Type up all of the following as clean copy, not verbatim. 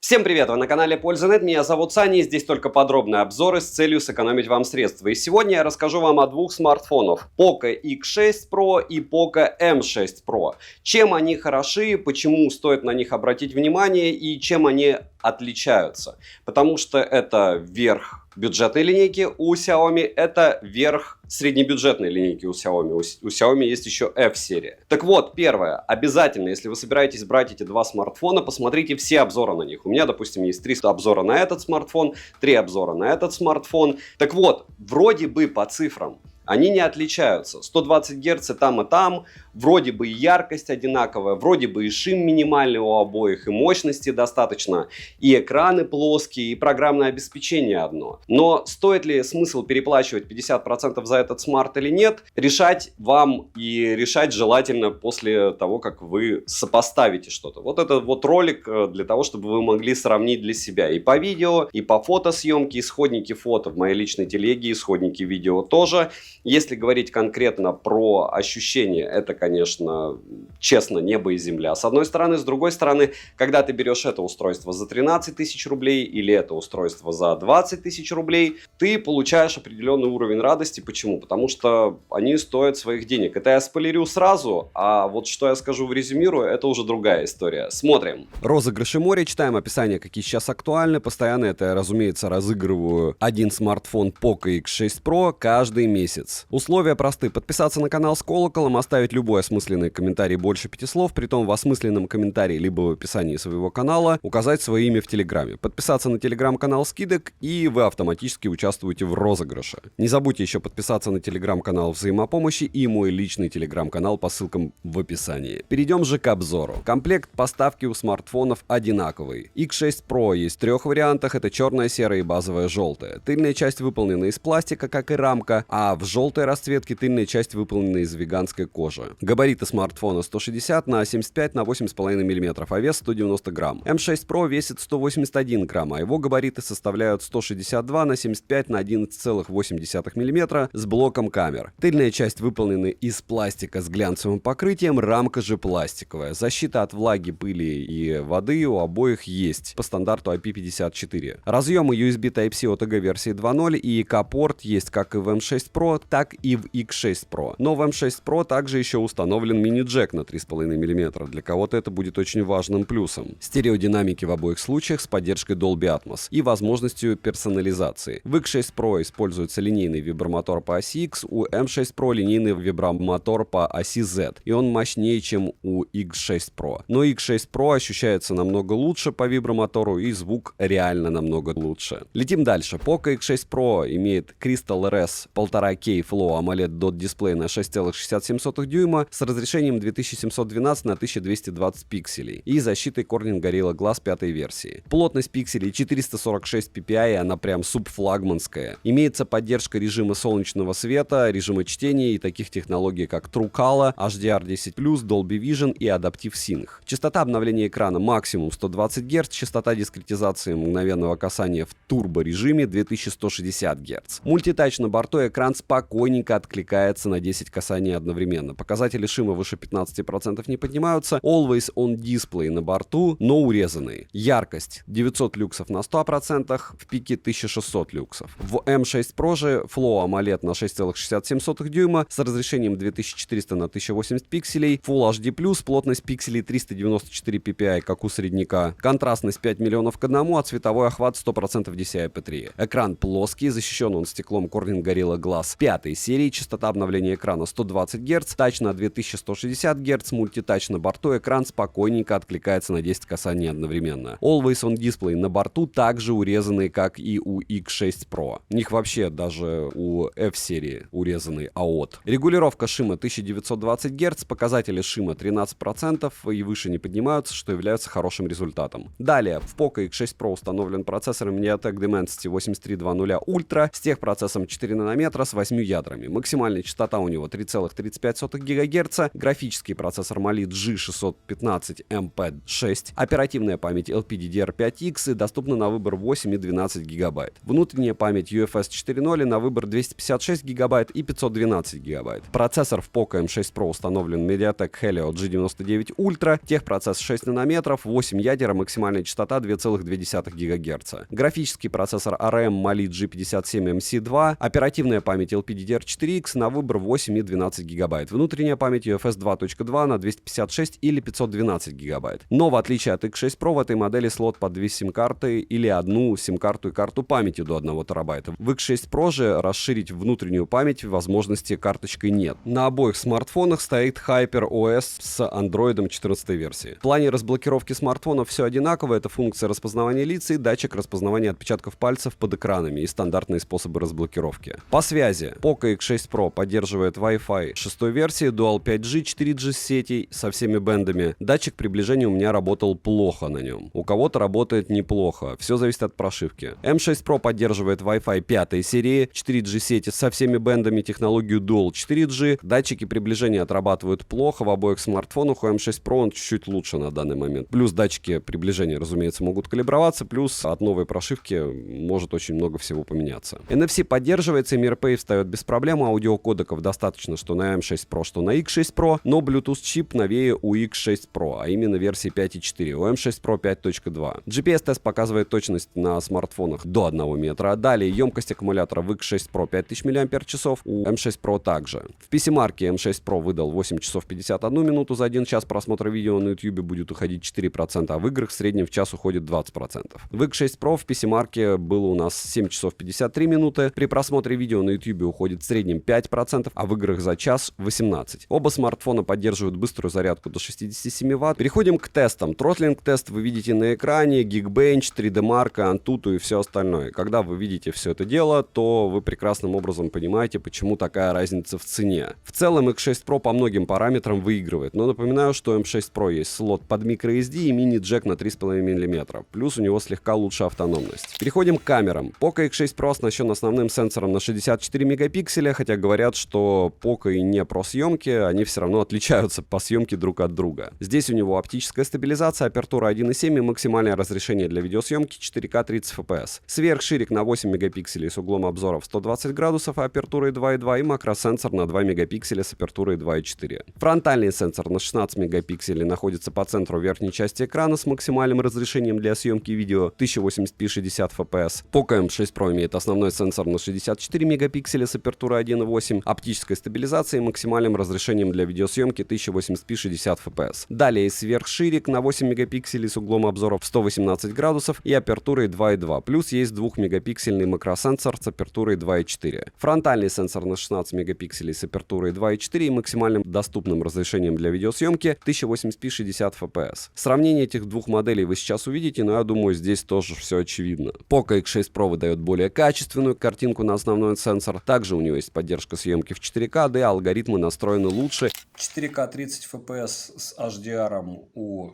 Всем привет! Вы на канале Польза.нет, меня зовут Саня, и здесь только подробные обзоры с целью сэкономить вам средства. И сегодня я расскажу вам о двух смартфонах: Poco X6 Pro и Poco M6 Pro. Чем они хороши, почему стоит на них обратить внимание и чем они отличаются. Потому что это верх бюджетной линейки у Xiaomi, это верх среднебюджетной линейки у Xiaomi. У Xiaomi есть еще F-серия. Так вот, первое. Обязательно, если вы собираетесь брать эти два смартфона, посмотрите все обзоры на них. У меня, допустим, есть 300 обзора на этот смартфон, 3 обзора на этот смартфон. Так вот, вроде бы по цифрам они не отличаются. 120 Гц и там, вроде бы и яркость одинаковая, вроде бы и шим минимальный у обоих, и мощности достаточно, и экраны плоские, и программное обеспечение одно. Но стоит ли смысл переплачивать 50% за этот смарт или нет, решать вам, и решать желательно после того, как вы сопоставите что-то. Вот это вот ролик для того, чтобы вы могли сравнить для себя и по видео, и по фотосъемке, исходники фото в моей личной телеге, исходники видео тоже. Если говорить конкретно про ощущения, это, конечно, честно, небо и земля. С одной стороны, с другой стороны, когда ты берешь это устройство за 13 тысяч рублей или это устройство за 20 тысяч рублей, ты получаешь определенный уровень радости. Почему? Потому что они стоят своих денег. Это я спойлерю сразу, а вот что я скажу в резюмирую, это уже другая история. Смотрим. Розыгрыши море, читаем описание, какие сейчас актуальны. Постоянно это я, разумеется, разыгрываю один смартфон Poco X6 Pro каждый месяц. Условия просты. Подписаться на канал с колоколом, оставить любой осмысленный комментарий больше 5 слов, притом в осмысленном комментарии либо в описании своего канала указать свое имя в Телеграме. Подписаться на Телеграм-канал скидок, и вы автоматически участвуете в розыгрыше. Не забудьте еще подписаться на Телеграм-канал взаимопомощи и мой личный Телеграм-канал по ссылкам в описании. Перейдем же к обзору. Комплект поставки у смартфонов одинаковый. X6 Pro есть в 3 вариантах, это черная, серая и базовая желтая. Тыльная часть выполнена из пластика, как и рамка, а в желтой расцветке тыльная часть выполнена из веганской кожи. Габариты смартфона 160 на 75 на 8,5 мм, а вес 190 грамм. M6 Pro весит 181 грамм, а его габариты составляют 162 на 75 на 11,8 мм с блоком камер. Тыльная часть выполнена из пластика с глянцевым покрытием, рамка же пластиковая. Защита от влаги, пыли и воды у обоих есть по стандарту IP54. Разъемы USB Type-C OTG версии 2.0 и EK-порт есть как и в M6 Pro, так и в X6 Pro. Но в M6 Pro также еще установлен мини-джек на 3,5 мм. Для кого-то это будет очень важным плюсом. Стереодинамики в обоих случаях с поддержкой Dolby Atmos и возможностью персонализации. В X6 Pro используется линейный вибромотор по оси X, у M6 Pro линейный вибромотор по оси Z, и он мощнее, чем у X6 Pro. Но X6 Pro ощущается намного лучше по вибромотору, и звук реально намного лучше. Летим дальше. Poco X6 Pro имеет Crystal RS 1,5K Flow AMOLED Dot дисплей на 6,67 дюйма с разрешением 2712 на 1220 пикселей и защитой Corning Gorilla Glass 5 версии. Плотность пикселей 446 ppi, она прям субфлагманская. Имеется поддержка режима солнечного света, режима чтения и таких технологий, как TrueColor, HDR10+, Dolby Vision и Adaptive Sync. Частота обновления экрана максимум 120 Гц, частота дискретизации мгновенного касания в турбо-режиме 2160 Гц. Мультитач на борту, экран спокойненько откликается на 10 касаний одновременно. Показатели шима выше 15% не поднимаются. Always on Display на борту, но урезанный. Яркость 900 люксов на 100%, в пике 1600 люксов. В M6 Pro же Flow AMOLED на 6,67 дюйма с разрешением 2400 на 1080 пикселей, Full HD+, плотность пикселей 394 ppi, как у средняка, контрастность 5 миллионов к 1, а цветовой охват 100% DCI-P3. Экран плоский, защищен он стеклом Corning Gorilla Glass 5 серии, частота обновления экрана 120 Гц, тач на 2160 Гц, мультитач на борту, экран спокойненько откликается на 10 касаний одновременно. Always on Display на борту также урезанный, как и у X6 Pro. У них вообще даже у F-серии урезанный AOT. Регулировка шима 1920 Гц, показатели шима 13% и выше не поднимаются, что является хорошим результатом. Далее, в Poco X6 Pro установлен процессор MediaTek Dimensity 8300 Ultra с техпроцессом 4 нанометра с 8 ядрами. Максимальная частота у него 3,35 ГГц, графический процессор Mali G615 MP6, оперативная память LPDDR5X и доступна на выбор 8 и 12 ГБ. Внутренняя память UFS 4.0 на выбор 256 ГБ и 512 ГБ. Процессор в Poco M6 Pro установлен MediaTek Helio G99 Ultra, техпроцесс 6 нанометров, 8 ядер, максимальная частота 2,2 ГГц. Графический процессор ARM Mali G57 MC2, оперативная память LPDDR4X на выбор 8 и 12 ГБ. Внутренняя память UFS 2.2 на 256 или 512 ГБ. Но в отличие от X6 Pro в этой модели слот под 2 сим-карты или одну сим-карту и карту памяти до 1 терабайта. В X6 Pro же расширить внутреннюю память возможности карточкой нет. На обоих смартфонах стоит HyperOS с Android 14 версии. В плане разблокировки смартфонов все одинаково. Это функция распознавания лица и датчик распознавания отпечатков пальцев под экранами и стандартные способы разблокировки. По связи. Poco X6 Pro поддерживает Wi-Fi 6 версии, Dual 5G, 4G сетей со всеми бендами. Датчик приближения у меня работал плохо на нем. У кого-то работает неплохо. Все зависит от прошивки. M6 Pro поддерживает Wi-Fi 5 серии, 4G сети со всеми бендами, технологию Dual 4G. Датчики приближения отрабатывают плохо в обоих смартфонах. У M6 Pro он чуть-чуть лучше на данный момент. Плюс датчики приближения, разумеется, могут калиброваться. Плюс от новой прошивки может очень много всего поменяться. NFC поддерживается, MirPay встает без проблем. Аудиокодеков достаточно, что на M6 Pro, что на X6 Pro. Но Bluetooth чип новее у X6 Pro, а именно версии 5.4. У M6 Pro 5.2. GPS-тест показывает точность на смартфонах до 1 метра. Далее емкость аккумулятора в X6 Pro 5000 мАч, у M6 Pro также. В PC-марке M6 Pro выдал 8 часов 51 минуту. За 1 час просмотра видео на YouTube будет уходить 4%, а в играх в среднем в час уходит 20%. В X6 Pro в PC-марке было у нас 7 часов 53 минуты. При просмотре видео на YouTube уходит в среднем 5%, а в играх за час 18%. Оба смартфона поддерживают быструю зарядку до 67 Вт. Переходим к тестам. Тротлинг-тест вы видите на экране, Geekbench, 3D Mark, Antutu и все остальное. Когда вы видите все это дело, то вы прекрасным образом понимаете, почему такая разница в цене. В целом X6 Pro по многим параметрам выигрывает, но напоминаю, что M6 Pro есть слот под microSD и мини-джек на 3,5 мм, плюс у него слегка лучше автономность. Переходим к камерам. Poco X6 Pro оснащен основным сенсором на 64 мегапикселя, хотя говорят, что Poco и не про съемки, они все равно отличаются по съемке друг от друга. Здесь у него оптическая стабилизация, апертура 1.7 и максимальное разрешение для видеосъемки 4К 30 FPS. Сверхширик на 8 мегапикселей с углом обзора в 120 градусов и апертурой 2.2 и макросенсор на 2 мегапикселя с апертурой 2.4. Фронтальный сенсор на 16 мегапикселей находится по центру верхней части экрана с максимальным разрешением для съемки видео 1080p 60 FPS. Poco M6 Pro имеет основной сенсор на 64 мегапикселя с апертурой 1.8, оптической стабилизацией и максимальным разрешением для видеосъемки 1080p 60 FPS. Далее сверхширик на 8 мегапикселей с углом обзора в 118 градусов и апертурой 2.2, плюс есть 2-мегапиксельный макросенсор с апертурой 2.4. Фронтальный сенсор на 16 мегапикселей с апертурой 2.4 и максимальным доступным разрешением для видеосъемки 1080p 60 FPS. Сравнение этих двух моделей вы сейчас увидите, но я думаю, здесь тоже все очевидно. Poco X6 Pro выдает более качественную картинку на основной сенсор. Также у него есть поддержка съемки в 4К, да и алгоритмы настроены лучше. 4К 30 FPS с HDR у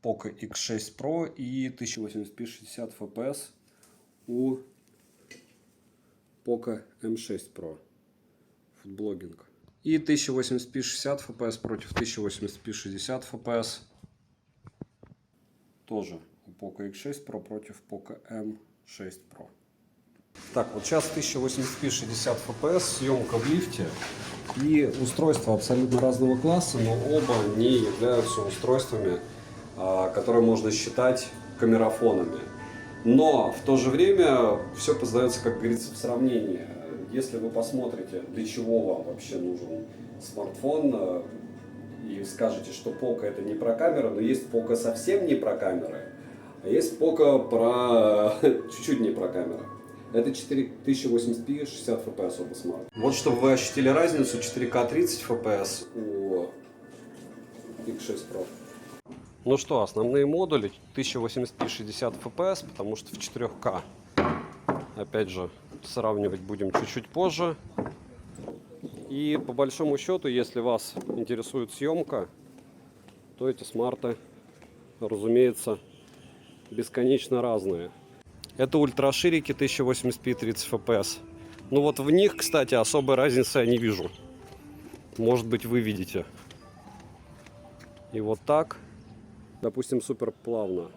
Poco X6 Pro и 1080p 60 FPS у Poco M6 Pro. Футблогинг. И 1080p 60 FPS против 1080p 60 FPS тоже у Poco X6 Pro против Poco M6 Pro. Так, вот сейчас 1080p 60 FPS, съемка в лифте. И устройства абсолютно разного класса, но оба не являются устройствами, которые можно считать камерафонами. Но в то же время все познается, как говорится, в сравнении. Если вы посмотрите, для чего вам вообще нужен смартфон, и скажете, что Poco это не про камеру, но есть Poco совсем не про камеры, а есть Poco про чуть-чуть не про камеры. Это 1080p 60 FPS оба смарт. Вот чтобы вы ощутили разницу, 4К 30 FPS у X6 Pro. Ну что, основные модули 1080p 60 FPS, потому что в 4К. Опять же, сравнивать будем чуть-чуть позже. И по большому счету, если вас интересует съемка, то эти смарты, разумеется, бесконечно разные. Это ультраширики 1080p 30 FPS. Ну вот в них, кстати, особой разницы я не вижу. Может быть, вы видите. И вот так, допустим, супер плавно.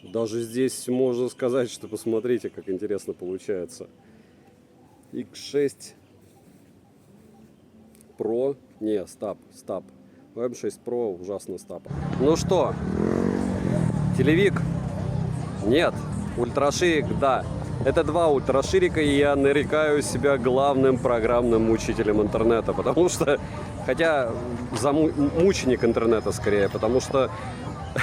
Даже здесь можно сказать, что посмотрите, как интересно получается. X6 Pro. Не, стаб. M6 Pro ужасно стаб. Ну что, телевик? Нет. Ультраширик, да. Это два ультраширика, и я нарекаю себя главным программным мучителем интернета. Потому что, хотя мученик интернета скорее, потому что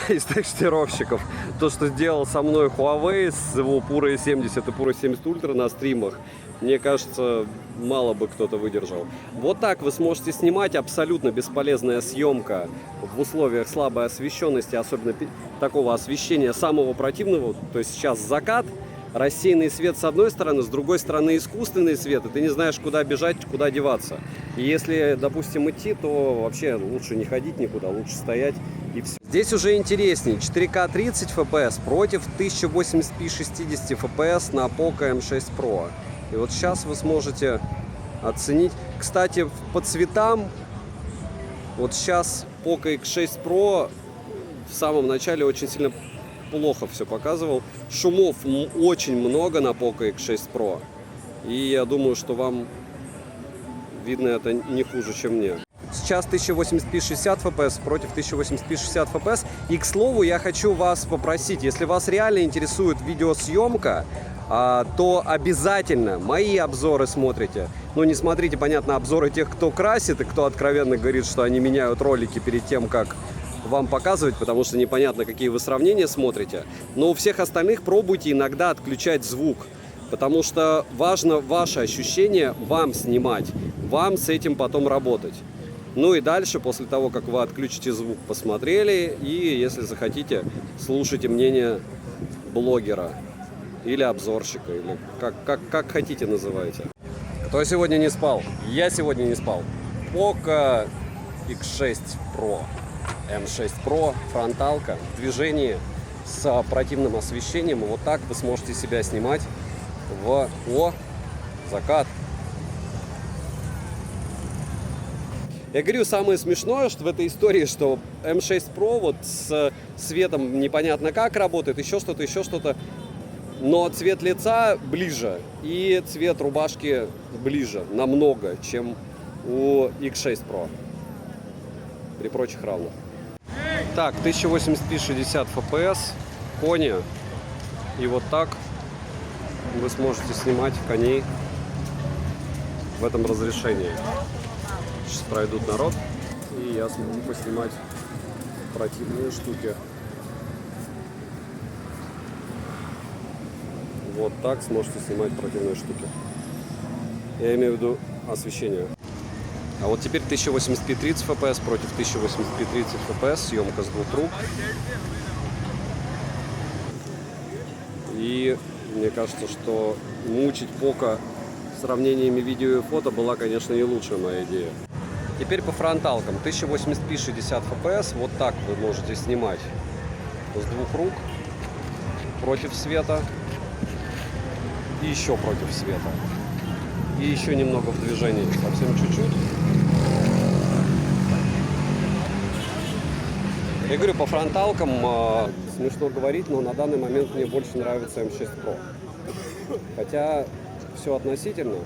из тестировщиков, то, что сделал со мной Huawei с его Puro 70 и Puro 70 Ultra на стримах, мне кажется, мало бы кто-то выдержал. Вот так вы сможете снимать, абсолютно бесполезная съемка в условиях слабой освещенности, особенно такого освещения самого противного. То есть сейчас закат, рассеянный свет с одной стороны, с другой стороны искусственный свет, и ты не знаешь, куда бежать, куда деваться. И если, допустим, идти, то вообще лучше не ходить никуда, лучше стоять и все. Здесь уже интереснее. 4К 30 FPS против 1080p 60 FPS на Poco M6 Pro. И вот сейчас вы сможете оценить. Кстати, по цветам, вот сейчас Poco X6 Pro в самом начале очень сильно плохо все показывал. Шумов очень много на Poco X6 Pro. И я думаю, что вам видно это не хуже, чем мне. Сейчас 1080p 60 FPS против 1080p 60 FPS. И, к слову, я хочу вас попросить, если вас реально интересует видеосъемка, то обязательно мои обзоры смотрите. Ну, не смотрите, понятно, обзоры тех, кто красит и кто откровенно говорит, что они меняют ролики перед тем, как вам показывать, потому что непонятно, какие вы сравнения смотрите. Но у всех остальных пробуйте иногда отключать звук, потому что важно ваше ощущение вам снимать, вам с этим потом работать. Ну и дальше, после того, как вы отключите звук, посмотрели, и если захотите, слушайте мнение блогера или обзорщика, или как хотите называйте. Кто сегодня не спал? Я сегодня не спал. Poco X6 Pro, M6 Pro, фронталка в движении с противным освещением. Вот так вы сможете себя снимать в закат. Я говорю, самое смешное, что в этой истории, что M6 Pro вот с светом непонятно как работает, еще что-то. Но цвет лица ближе и цвет рубашки ближе намного, чем у X6 Pro при прочих равных. Так, 1080p 60 FPS, кони. И вот так вы сможете снимать коней в этом разрешении. Сейчас пройдут народ, и я смогу поснимать противные штуки. Вот так сможете снимать противные штуки. Я имею в виду освещение. А вот теперь 1080p 30 FPS против 1080p 30 FPS, съемка с двух рук. И мне кажется, что мучить Poco сравнениями видео и фото была, конечно, не лучшая моя идея. Теперь по фронталкам. 1080p 60 FPS. Вот так вы можете снимать с двух рук против света. И еще против света. И еще немного в движении. Совсем чуть-чуть. Я говорю, по фронталкам смешно говорить, но на данный момент мне больше нравится M6 Pro. Хотя все относительно.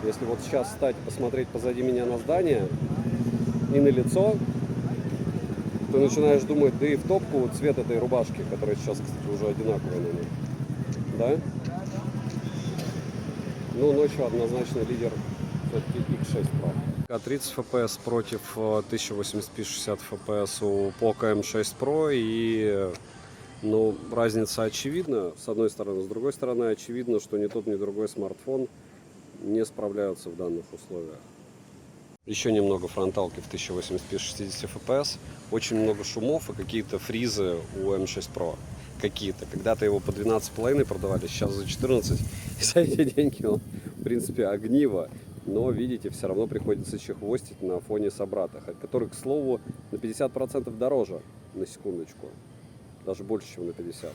Если вот сейчас встать, посмотреть позади меня на здание и на лицо, ты начинаешь думать, да и в топку цвет этой рубашки, которая сейчас, кстати, уже одинаковая на ней. Да? Ну, ночью однозначно лидер все-таки X6 Pro. 30 FPS против 1080p 60 FPS у Poco M6 Pro. И ну, разница очевидна, с одной стороны. С другой стороны, очевидно, что ни тот, ни другой смартфон не справляются в данных условиях. Еще немного фронталки в 1080p 60 FPS. Очень много шумов и какие-то фризы у M6 Pro. Какие-то. Когда-то его по 12,5 продавали, сейчас за 14. И за эти деньги он, в принципе, огниво. Но, видите, все равно приходится чехвостить на фоне собрата, который, к слову, на 50% дороже, на секундочку. Даже больше, чем на 50%.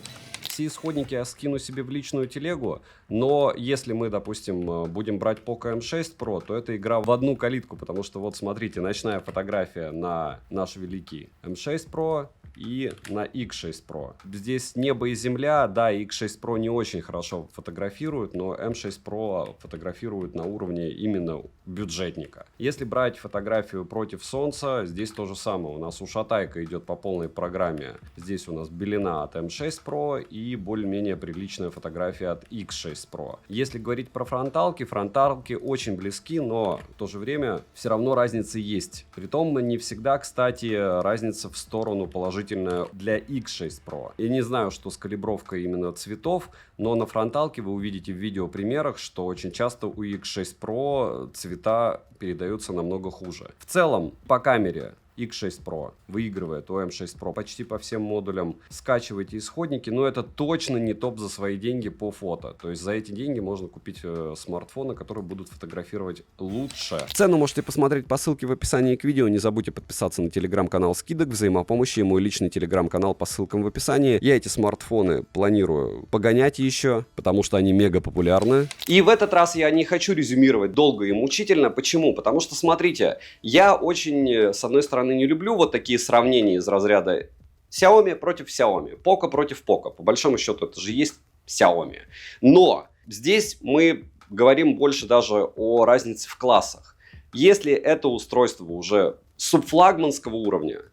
все исходники я скину себе в личную телегу, но если мы, допустим, будем брать Poco M6 Pro, то это игра в одну калитку, потому что вот смотрите, ночная фотография на наш великий M6 Pro и на X6 Pro. Здесь небо и земля, да, X6 Pro не очень хорошо фотографирует, но M6 Pro фотографирует на уровне именно бюджетника. Если брать фотографию против солнца, здесь то же самое. У нас ушатайка идет по полной программе. Здесь у нас белена от M6 Pro и более-менее приличная фотография от X6 Pro. Если говорить про фронталки, фронталки очень близки, но в то же время все равно разница есть. Притом не всегда, кстати, разница в сторону положительная для X6 Pro. Я не знаю, что с калибровкой именно цветов, но на фронталке вы увидите в видеопримерах, что очень часто у X6 Pro цвета передаются намного хуже. В целом, по камере X6 Pro выигрывает у M6 Pro почти по всем модулям. Скачивайте исходники, но это точно не топ за свои деньги по фото. То есть за эти деньги можно купить смартфоны, которые будут фотографировать лучше. Цену можете посмотреть по ссылке в описании к видео. Не забудьте подписаться на телеграм-канал скидок, взаимопомощи и мой личный телеграм-канал по ссылкам в описании. Я эти смартфоны планирую погонять еще, потому что они мега популярны. И в этот раз я не хочу резюмировать долго и мучительно. Почему? Потому что, смотрите, я очень, с одной стороны, не люблю вот такие сравнения из разряда Xiaomi против Xiaomi, Poco против Poco. По большому счету это же есть Xiaomi. Но здесь мы говорим больше даже о разнице в классах. Если это устройство уже субфлагманского уровня,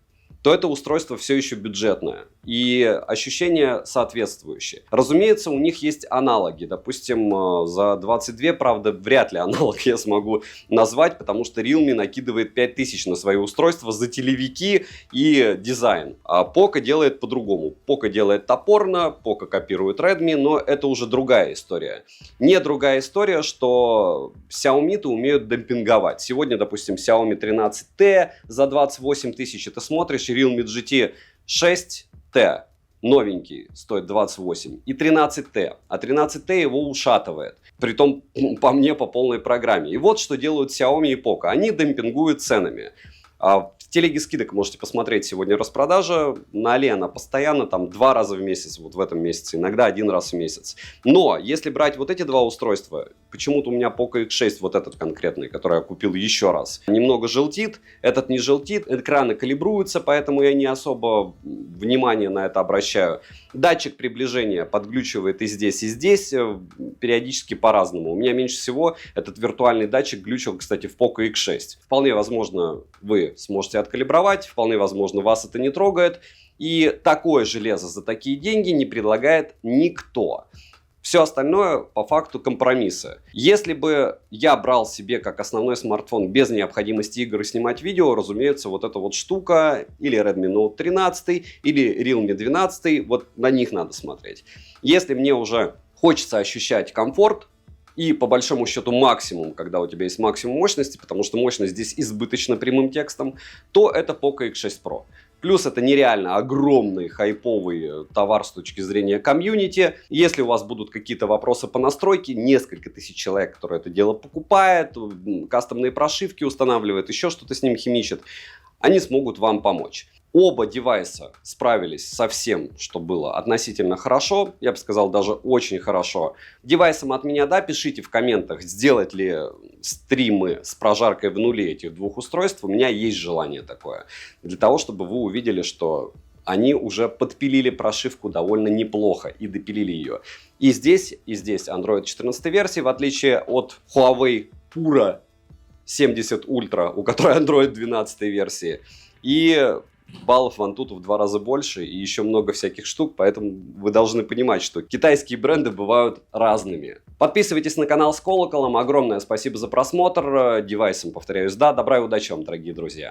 то это устройство все еще бюджетное. И ощущения соответствующие. Разумеется, у них есть аналоги. Допустим, за 22, правда, вряд ли аналог я смогу назвать, потому что Realme накидывает 5000 на свои устройства за телевики и дизайн. А Poco делает по-другому. Poco делает топорно, Poco копирует Redmi, но это уже другая история. Не другая история, что Xiaomi-то умеют демпинговать. Сегодня, допустим, Xiaomi 13T за 28 тысяч, ты смотришь, Realme GT 6T новенький стоит 28 и 13T, а 13T его ушатывает, притом по мне по полной программе. И вот что делают Xiaomi и Poco, они демпингуют ценами. В телеге скидок можете посмотреть сегодня распродажа. На Али она постоянно, там 2 раза в месяц, вот в этом месяце, иногда 1 раз в месяц. Но если брать вот эти два устройства, почему-то у меня Poco X6, вот этот конкретный, который я купил еще раз, немного желтит, этот не желтит, экраны калибруются, поэтому я не особо внимания на это обращаю. Датчик приближения подглючивает и здесь, периодически по-разному. У меня меньше всего этот виртуальный датчик глючил, кстати, в Poco X6. Вполне возможно, вы сможете откалибровать, вполне возможно, вас это не трогает. И такое железо за такие деньги не предлагает никто. Все остальное по факту компромиссы. Если бы я брал себе как основной смартфон без необходимости игр и снимать видео, разумеется, вот эта вот штука, или Redmi Note 13, или Realme 12, вот на них надо смотреть. Если мне уже хочется ощущать комфорт, и по большому счету максимум, когда у тебя есть максимум мощности, потому что мощность здесь избыточна прямым текстом, то это Poco X6 Pro. Плюс это нереально огромный хайповый товар с точки зрения комьюнити. Если у вас будут какие-то вопросы по настройке, несколько тысяч человек, которые это дело покупает, кастомные прошивки устанавливает, еще что-то с ним химичит, они смогут вам помочь. Оба девайса справились со всем, что было относительно хорошо, я бы сказал, даже очень хорошо. Девайсом от меня, да, пишите в комментах, сделать ли стримы с прожаркой в нуле этих двух устройств. У меня есть желание такое, для того, чтобы вы увидели, что они уже подпилили прошивку довольно неплохо и допилили ее. И здесь Android 14 версии, в отличие от Huawei Pura 70 Ultra, у которой Android 12 версии. И баллов в Antutu в 2 раза больше и еще много всяких штук, поэтому вы должны понимать, что китайские бренды бывают разными. Подписывайтесь на канал с колоколом, огромное спасибо за просмотр, девайсом, повторяюсь, да, добра и удачи вам, дорогие друзья.